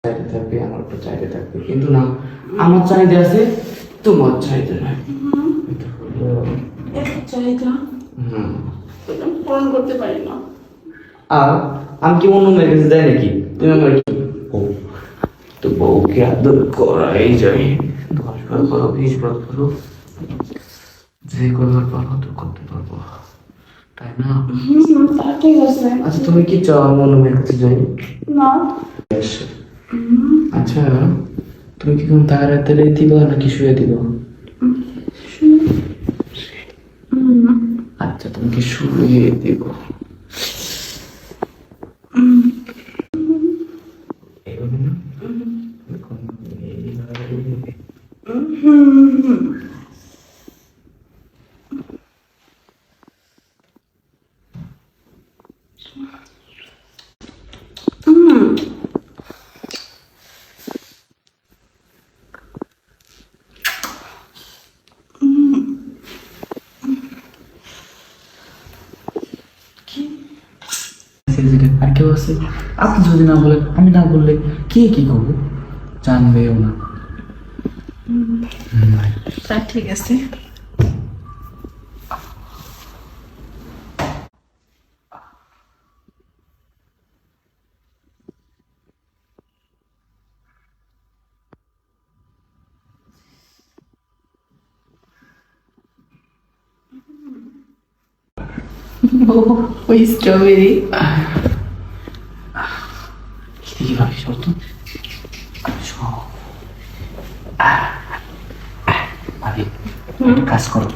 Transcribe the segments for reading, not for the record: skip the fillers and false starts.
চাইতে থাকবে, আমার তো চাইতে থাকবে, কিন্তু না, আমার চাহিদা আছে, তোমার চাহিদা নাই। চাহিদা পূরণ করতে পারি না। আর আমি কি অন্য মেয়ের কাছে যাই নাকি? তুমি আমার কি বউ, তো বউকে আদর করাই যায়। 10 বার করো, 20 বার করো, যে করবার পারো তো করতে পারবো, তাই না? তা ঠিক আছে। আচ্ছা তুমি কি চাও আমি অন্য মেয়ের কাছে যাই? না। আচ্ছা তুমি কি কোন তাড়াতাড়ি দিবা নাকি শুয়ে দিবা? আচ্ছা তোমাকে শুয়ে দিব। এইভাবে না? আর কেউ আছে? আপনি যদি না বলেন, আমি না বললে কে কি করবো? জানবেও না। তা ঠিক আছে। ওই স্ট্রবেরি কি ভাবিস তো? ভাবি একটা কাজ করো,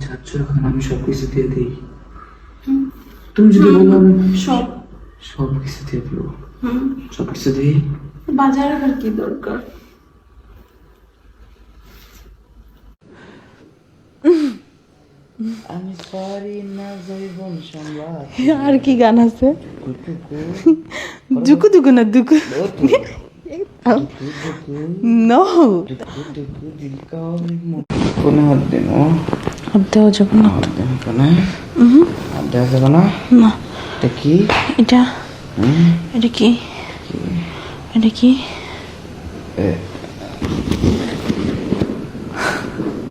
চাচ্ছ এখন আমি সব কিছু দিয়ে দিই? তুমি যদি বলো আমি সব সব কিছু দিয়ে দিব, সব কিছু দিই। বাজারে আর কি দরকার? আমি পারি না জীবন সামলাতে। আর কি গান আছে? দুকু দুকু না দুকু নো কোনে হাত দিন? হাত দেওয়া যাবে না। হাত দেন কোনে? হাত দেওয়া যাবে না? না। এটা কি? এটা এটা কি? এটা কি?